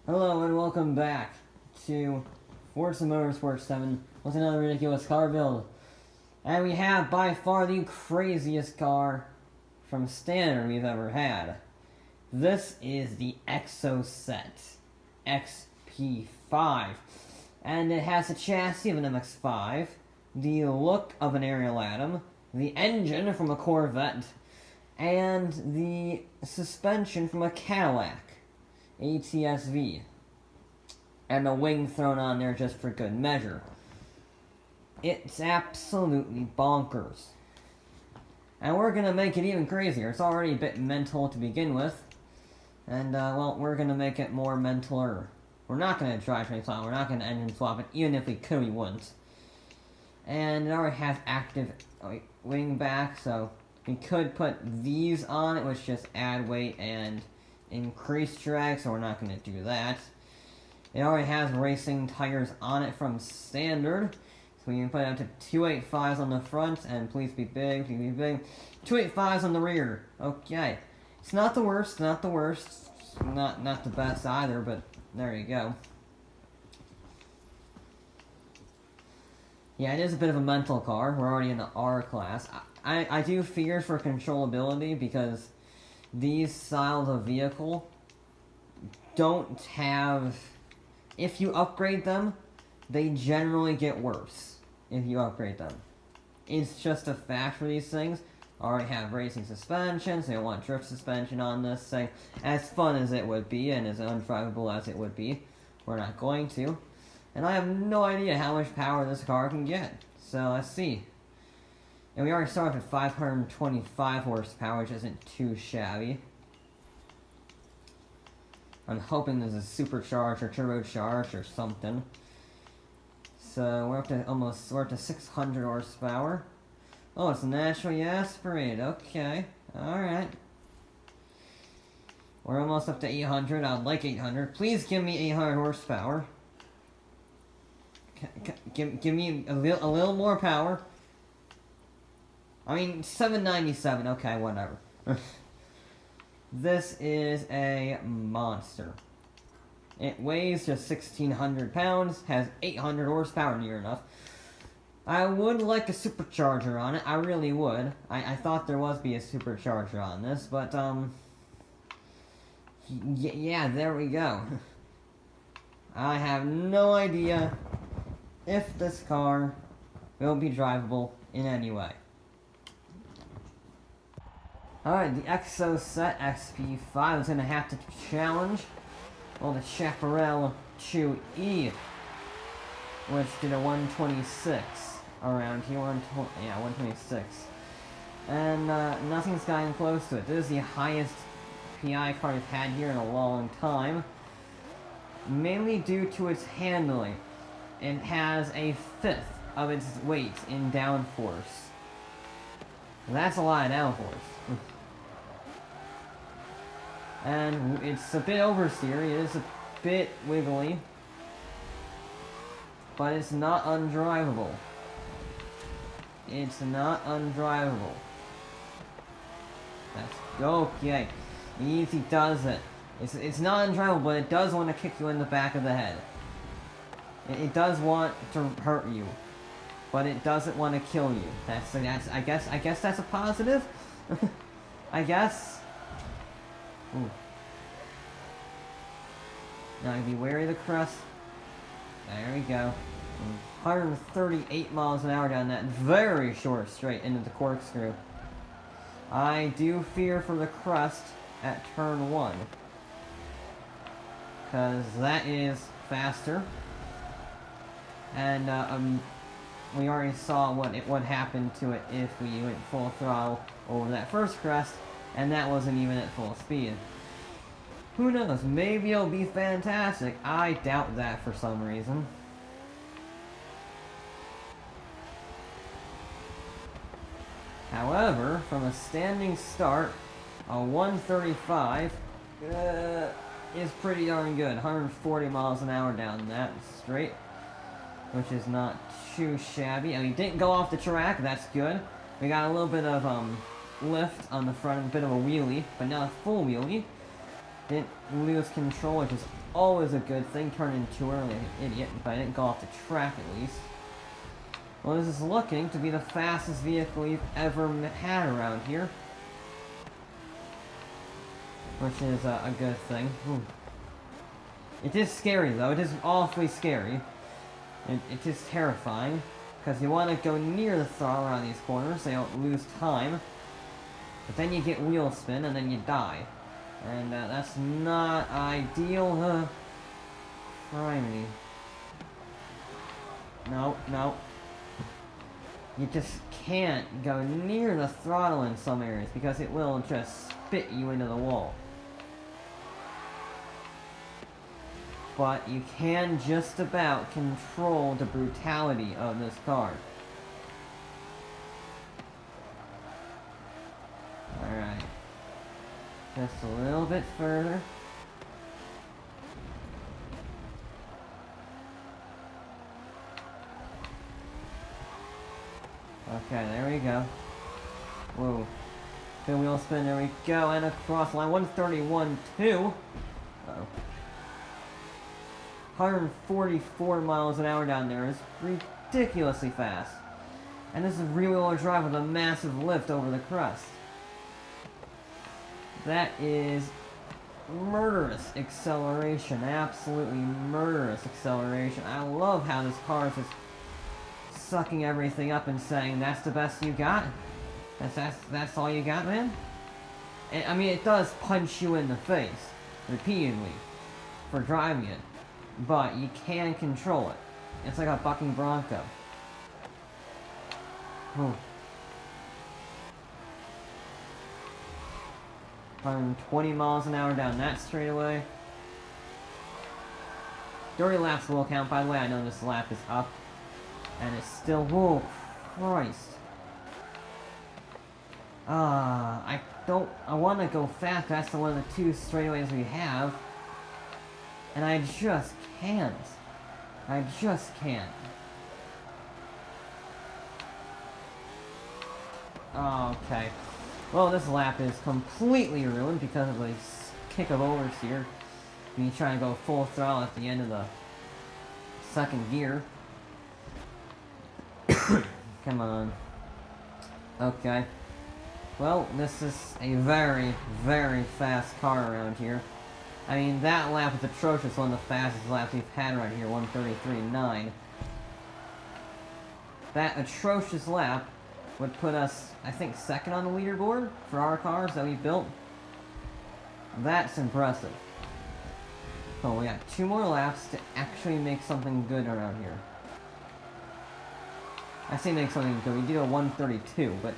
Hello and welcome back to Forza Motorsport 7 with another ridiculous car build. And we have by far the craziest car from standard we've ever had. This is the Exocet XP-5. And it has the chassis of an MX-5, the look of an aerial atom, the engine from a Corvette, and the suspension from a Cadillac ATS-V, and a wing thrown on there just for good measure. It's absolutely bonkers. And we're gonna make it even crazier. It's already a bit mental to begin with. And, well, we're gonna make it more mentaler. We're not gonna drivetrain swap, we're not gonna engine swap it, even if we could, we wouldn't. And it already has active wing back, so we could put these on it, which just add weight and increase drag, so we're not going to do that. It already has racing tires on it from standard, so we can put it up to 285s on the front, and please be big, 285s on the rear. Okay, it's not the worst, not the best either, but there you go. Yeah, it is a bit of a mental car. We're already in the R class. I do fear for controllability because these styles of vehicle don't have... If you upgrade them, they generally get worse if you upgrade them. It's just a fact for these things. Already have racing suspension, so you want drift suspension on this thing. As fun as it would be, and as undrivable as it would be, we're not going to. And I have no idea how much power this car can get. So let's see. And we already start off at 525 horsepower, which isn't too shabby. I'm hoping there's a supercharged or turbocharged or something. So we're up to 600 horsepower. Oh, it's naturally aspirated. Okay, alright. We're almost up to 800. I'd like 800. Please give me 800 horsepower. Give me a little more power. I mean, 797, okay, whatever. This is a monster. It weighs just 1,600 pounds, has 800 horsepower near enough. I would like a supercharger on it, I really would. I thought there was be a supercharger on this, but, yeah, there we go. I have no idea if this car will be drivable in any way. Alright, the Exocet XP-5 is going to have to challenge, well, the Chaparral 2E, which did a 126 around here, 126. And nothing's gotten close to it. This is the highest PI car we've had here in a long time, mainly due to its handling. It has a fifth of its weight in downforce. That's a lot of downforce. And it's a bit oversteery, it is a bit wiggly, but it's not undrivable. It's not undrivable. Let's go, okay. Easy does it. It's not undrivable, but it does want to kick you in the back of the head. It does want to hurt you, but it doesn't want to kill you. That's I guess that's a positive. I guess. Ooh. Now be wary of the crust. There we go. 138 miles an hour down that very short straight into the corkscrew. I do fear for the crust at turn 1, because that is faster. And we already saw what happened to it if we went full throttle over that first crest, and that wasn't even at full speed. Who knows, maybe it'll be fantastic. I doubt that for some reason. However, from a standing start, a 135 is pretty darn good. 140 miles an hour down that straight, which is not too shabby. I mean, didn't go off the track, that's good. We got a little bit of lift on the front, a bit of a wheelie, but not a full wheelie. Didn't lose control, which is always a good thing. Turning too early like an idiot, but I didn't go off the track at least. Well, this is looking to be the fastest vehicle we've ever had around here. Which is a good thing. It is scary though, it is awfully scary. It is terrifying, because you want to go near the throttle around these corners so you don't lose time. But then you get wheel spin and then you die. And that's not ideal. Criminy. No, no. You just can't go near the throttle in some areas because it will just spit you into the wall. But you can just about control the brutality of this car. Alright. Just a little bit further. Okay, there we go. Whoa. Good wheel spin, there we go, and across line 131.2. Uh-oh. 144 miles an hour down there is ridiculously fast. And this is rear-wheel drive with a massive lift over the crust. That is murderous acceleration. Absolutely murderous acceleration. I love how this car is just sucking everything up and saying, that's the best you got? That's all you got, man? And, I mean, it does punch you in the face repeatedly for driving it. But you can control it. It's like a bucking bronco. Whew. 120 miles an hour down that straightaway. 30 laps will count, by the way. I know this lap is up. And it's still... Whoa, Christ. I want to go fast. That's the one of the two straightaways we have. And I just can't. I just can't. Okay. Well, this lap is completely ruined because of a kick of oversteer. When you try to go full throttle at the end of the second gear. Come on. Okay. Well, this is a very, very fast car around here. I mean, that lap is atrocious, one of the fastest laps we've had right here, 133.9. That atrocious lap would put us, I think, second on the leaderboard for our cars that we built. That's impressive. Oh, we got 2 more laps to actually make something good around here. I say make something good, we did a 132, but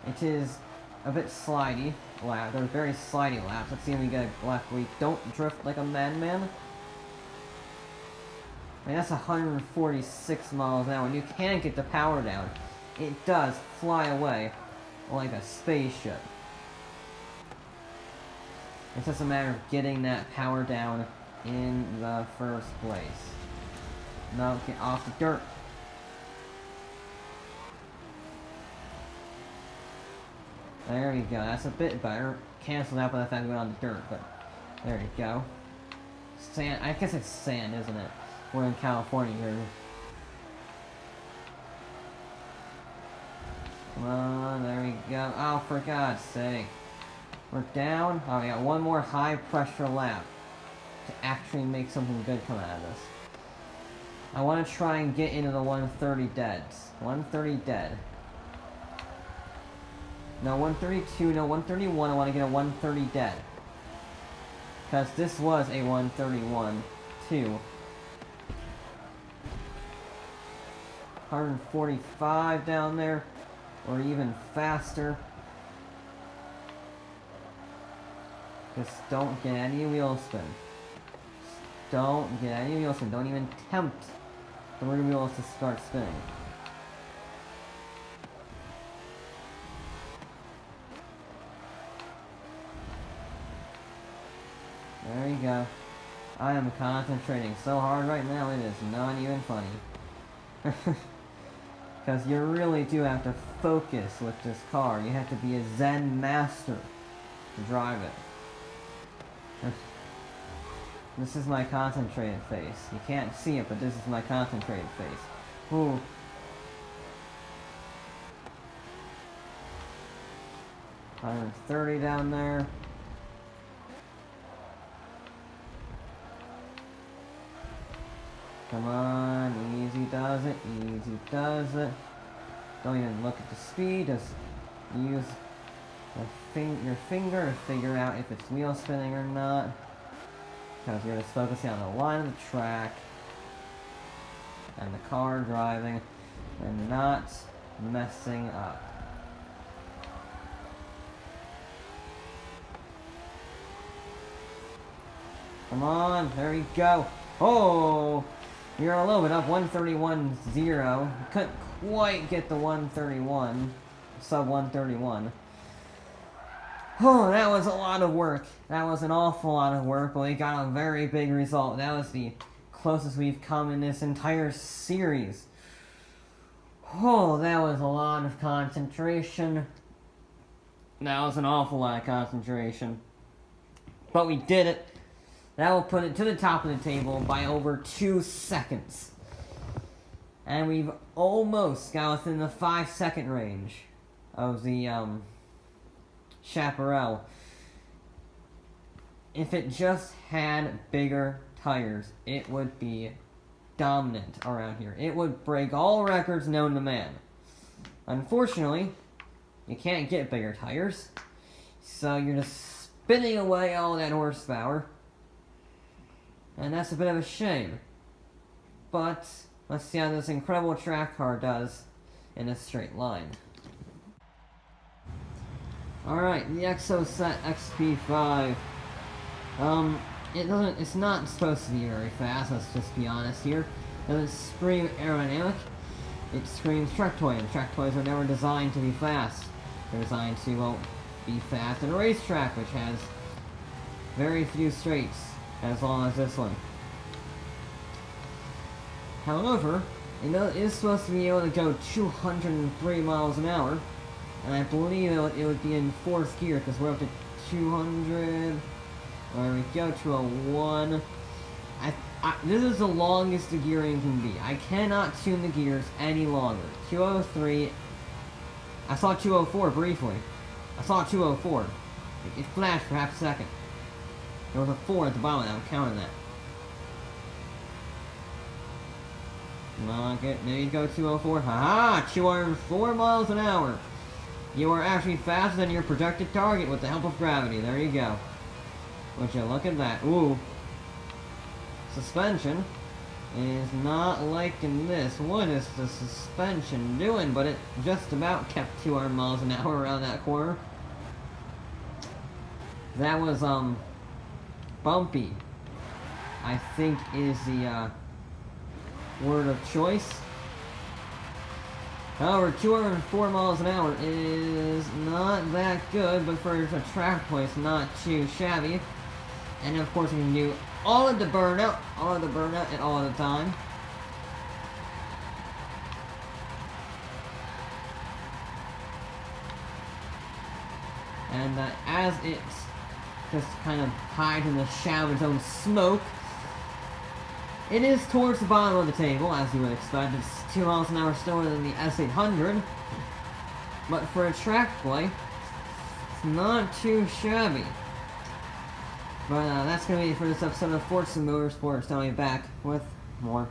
it is a bit slidey lap. They're very slidey laps. Let's see if we get a lap where we don't drift like a madman. I mean, that's 146 miles an hour, and you can get the power down. It does fly away like a spaceship. It's just a matter of getting that power down in the first place. No, get off the dirt. There we go, that's a bit better. Cancel that by the fact we went on the dirt, but there you go. Sand, I guess it's sand, isn't it? We're in California here. Come on, there we go. Oh, for God's sake. We're down. Oh, we got one more high pressure lap to actually make something good come out of this. I want to try and get into the 130 deads. 130 dead. No, 132, no, 131, I want to get a 130 dead. Because this was a 131, too. 145 down there, or even faster. Just don't get any wheel spin. Just don't get any wheel spin. Don't even tempt the rear wheels to start spinning. There you go. I am concentrating so hard right now, it is not even funny. Because you really do have to focus with this car. You have to be a Zen master to drive it. This is my concentrated face. You can't see it, but this is my concentrated face. Ooh. $130 down there. Come on, easy does it, easy does it. Don't even look at the speed, just use your finger to figure out if it's wheel spinning or not. Because you're just focusing on the line of the track and the car driving and not messing up. Come on, there you go. Oh, you're a little bit up, 131.0. Couldn't quite get the 131, sub 131. Oh, that was a lot of work. That was an awful lot of work, but we got a very big result. That was the closest we've come in this entire series. Oh, that was a lot of concentration. That was an awful lot of concentration. But we did it. That will put it to the top of the table by over 2 seconds. And we've almost got within the 5-second range of the, Chaparral. If it just had bigger tires, it would be dominant around here. It would break all records known to man. Unfortunately, you can't get bigger tires, so you're just spinning away all that horsepower. And that's a bit of a shame. But let's see how this incredible track car does in a straight line. Alright, the Exocet XP-5. It's not supposed to be very fast, let's just be honest here. It doesn't scream aerodynamic, it screams track toy, and track toys are never designed to be fast. They're designed to, well, be fast in a racetrack, which has very few straights, as long as this one. However, it is supposed to be able to go 203 miles an hour, and I believe it would be in 4th gear, because we're up to 200, there we go, 201. This is the longest the gearing can be. I cannot tune the gears any longer. 203, I saw 204 briefly. I saw 204. It flashed for half a second. There was a 4 at the bottom, I'm counting that. Come on, there you go, 204. Haha! 204 miles an hour! You are actually faster than your projected target with the help of gravity. There you go. Would you look at that? Ooh. Suspension is not liking this. What is the suspension doing? But it just about kept 200 miles an hour around that corner. That was, bumpy, I think is the, word of choice. However, 204 miles an hour is not that good, but for a track place, not too shabby. And of course, we can do all of the burnout, and all of the time. And as it's just kind of hides in the shadow of its own smoke, it is towards the bottom of the table, as you would expect. It's 2 miles an hour slower than the S800. But for a track play, it's not too shabby. But that's going to be it for this episode of Forza Motorsports. I'll be back with more.